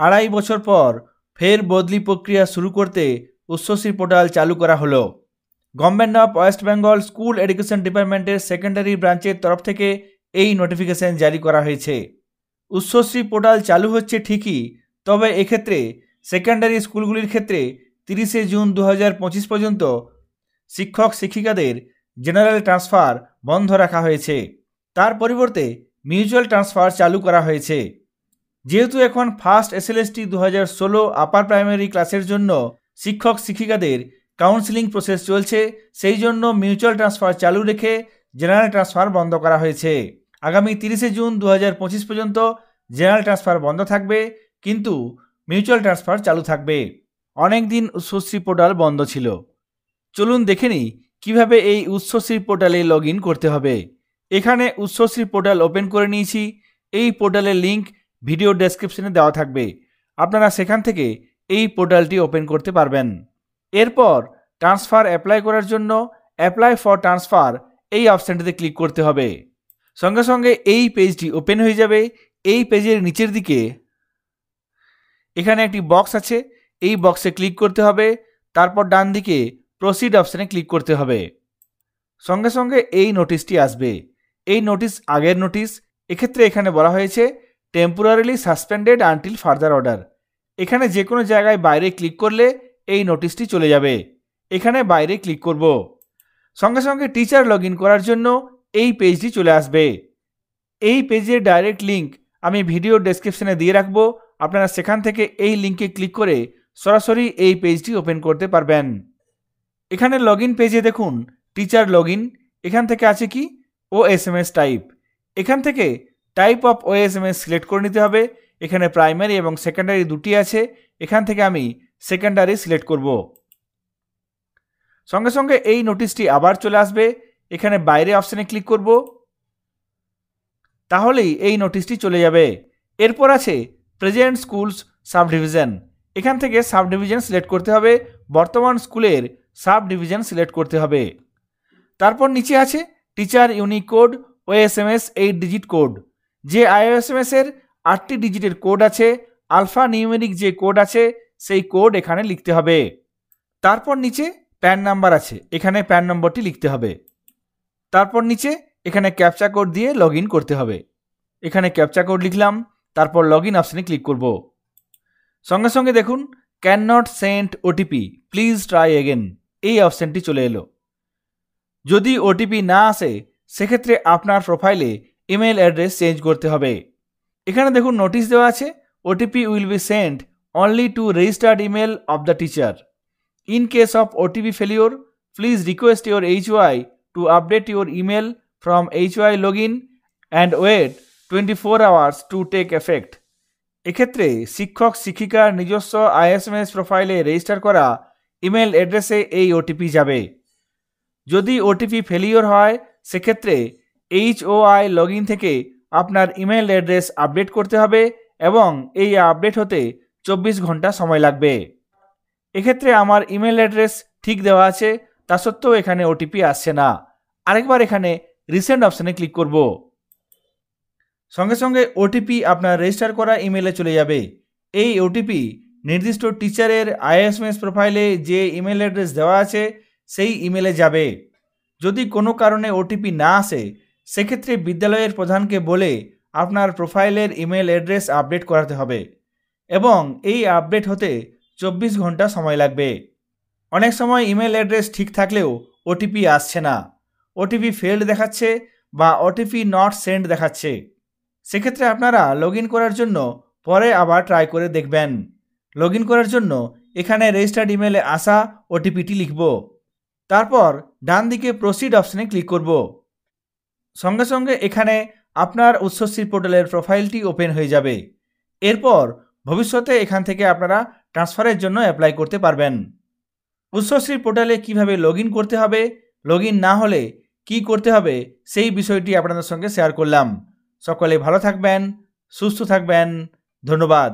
আড়াই বছর পর ফের বদলি প্রক্রিয়া শুরু করতে উচ্চশ্রী পোর্টাল চালু করা হলো। Government of West Bengal school education ডিপার্টমেন্টের সেকেন্ডারি ব্রাঞ্চের তরফ থেকে এই নোটিফিকেশন জারি করা হয়েছে। উচ্চশ্রী পোর্টাল চালু হচ্ছে ঠিকই, তবে এক্ষেত্রে সেকেন্ডারি স্কুলগুলির ক্ষেত্রে 30শে জুন 2025 পর্যন্ত শিক্ষক শিক্ষিকাদের জেনারেল ট্রান্সফার বন্ধ রাখা হয়েছে। তার পরিবর্তে মিউচুয়াল ট্রান্সফার চালু করা হয়েছে। যেহেতু এখন ফার্স্ট এসএলএসটি 2016 আপার প্রাইমারি ক্লাসের জন্য শিক্ষক শিক্ষিকাদের কাউন্সিলিং প্রসেস চলছে, সেই জন্য মিউচুয়াল ট্রান্সফার চালু রেখে জেনারেল ট্রান্সফার বন্ধ করা হয়েছে। আগামী 30শে জুন 2025 পর্যন্ত জেনারেল ট্রান্সফার বন্ধ থাকবে, কিন্তু মিউচুয়াল ট্রান্সফার চালু থাকবে। অনেক দিন উচ্চশ্রী পোর্টাল বন্ধ ছিল। চলুন দেখে নিই কীভাবে এই উচ্চশ্রী পোর্টালে লগ ইন করতে হবে। এখানে উচ্চশ্রী পোর্টাল ওপেন করে নিয়েছি। এই পোর্টালের লিঙ্ক ভিডিও ডেসক্রিপশনে দেওয়া থাকবে, আপনারা সেখান থেকে এই পোর্টালটি ওপেন করতে পারবেন। এরপর ট্রান্সফার অ্যাপ্লাই করার জন্য অ্যাপ্লাই ফর ট্রান্সফার এই অপশানটিতে ক্লিক করতে হবে। সঙ্গে সঙ্গে এই পেজটি ওপেন হয়ে যাবে। এই পেজের নিচের দিকে এখানে একটি বক্স আছে, এই বক্সে ক্লিক করতে হবে। তারপর ডান দিকে প্রসিড অপশানে ক্লিক করতে হবে। সঙ্গে সঙ্গে এই নোটিশটি আসবে। এই নোটিশ আগের নোটিশ। এক্ষেত্রে এখানে বলা হয়েছে temporarily suspended until further order. এখানে যে কোনো জায়গায় বাইরে ক্লিক করলে এই নোটিশটি চলে যাবে। এখানে বাইরে ক্লিক করব। সঙ্গে সঙ্গে টিচার লগ ইন করার জন্য এই পেজটি চলে আসবে। এই পেজের ডাইরেক্ট লিঙ্ক আমি ভিডিও ডেসক্রিপশনে দিয়ে রাখবো, আপনারা সেখান থেকে এই লিঙ্কে ক্লিক করে সরাসরি এই পেজটি ওপেন করতে পারবেন। এখানে লগ ইন পেজে দেখুন টিচার লগ ইন। এখান থেকে আছে কি ওএসএমএস টাইপ। এখান থেকে টাইপ অফ ওএসএমএস সিলেক্ট করে নিতে হবে। এখানে প্রাইমারি এবং সেকেন্ডারি দুটি আছে, এখান থেকে আমি সেকেন্ডারি সিলেক্ট করব। সঙ্গে সঙ্গে এই নোটিশটি আবার চলে আসবে। এখানে বাইরে অপশানে ক্লিক করব, তাহলেই এই নোটিশটি চলে যাবে। এরপর আছে প্রেজেন্ট স্কুলস সাব ডিভিশন। এখান থেকে সাব ডিভিশন সিলেক্ট করতে হবে, বর্তমান স্কুলের সাব ডিভিশন সিলেক্ট করতে হবে। তারপর নিচে আছে teacher unique code OSMS 8 digit code. যে আইওএসএমএস এর 8টি ডিজিটের কোড আছে, আলফা নিউমেরিক যে কোড আছে সেই কোড এখানে লিখতে হবে। তারপর নিচে প্যান নাম্বার আছে, এখানে প্যান নম্বরটি লিখতে হবে। তারপর নিচে এখানে ক্যাপচা কোড দিয়ে লগ ইন করতে হবে। এখানে ক্যাপচা কোড লিখলাম, তারপর লগ ইন অপশানে ক্লিক করব। সঙ্গে সঙ্গে দেখুন can not send OTP, please try again, এই অপশানটি চলে এলো। যদি ওটিপি না আসে সেক্ষেত্রে আপনার প্রোফাইলে ইমেল অ্যাড্রেস চেঞ্জ করতে হবে। এখানে দেখুন নোটিশ দেওয়া আছে OTP will be send only to registered email of the teacher. In case of OTP failure please request your HY to update your email from HY login and wait 24 hours to take effect. এক্ষেত্রে শিক্ষক শিক্ষিকার নিজস্ব ISMS প্রোফাইলে register করা email অ্যাড্রেসে এই OTP যাবে। যদি ওটিপি ফেলিওর হয় সেক্ষেত্রে HOI লগ ইন থেকে আপনার ইমেল অ্যাড্রেস আপডেট করতে হবে এবং এই আপডেট হতে 24 ঘন্টা সময় লাগবে। এক্ষেত্রে আমার ইমেল অ্যাড্রেস ঠিক দেওয়া আছে, তা সত্ত্বেও এখানে ওটিপি আসছে না। আরেকবার এখানে রিসেন্ট অপশানে ক্লিক করব। সঙ্গে সঙ্গে ওটিপি আপনার রেজিস্টার করা ইমেলে চলে যাবে। এই ওটিপি নির্দিষ্ট টিচারের আইএসএমএস প্রোফাইলে যে ইমেল অ্যাড্রেস দেওয়া আছে সেই ইমেলে যাবে। যদি কোনো কারণে ওটিপি না আসে সেক্ষেত্রে বিদ্যালয়ের প্রধানকে বলে আপনার প্রোফাইলের ইমেল অ্যাড্রেস আপডেট করাতে হবে এবং এই আপডেট হতে 24 ঘন্টা সময় লাগবে। অনেক সময় ইমেল অ্যাড্রেস ঠিক থাকলেও ওটিপি আসছে না, ওটিপি ফেলড দেখাচ্ছে বা ওটিপি নট সেন্ড দেখাচ্ছে। সেক্ষেত্রে আপনারা লগ ইন করার জন্য পরে আবার ট্রাই করে দেখবেন। লগ ইন করার জন্য এখানে রেজিস্টার্ড ইমেলে আসা ওটিপিটি লিখব, তারপর ডান দিকে প্রসিড অপশানে ক্লিক করব। সঙ্গে সঙ্গে এখানে আপনার উচ্চশ্রী পোর্টালের প্রোফাইলটি ওপেন হয়ে যাবে। এরপর ভবিষ্যতে এখান থেকে আপনারা ট্রান্সফারের জন্য অ্যাপ্লাই করতে পারবেন। উচ্চশ্রী পোর্টালে কিভাবে লগ ইন করতে হবে, লগ ইন না হলে কি করতে হবে সেই বিষয়টি আপনাদের সঙ্গে শেয়ার করলাম। সকলে ভালো থাকবেন, সুস্থ থাকবেন। ধন্যবাদ।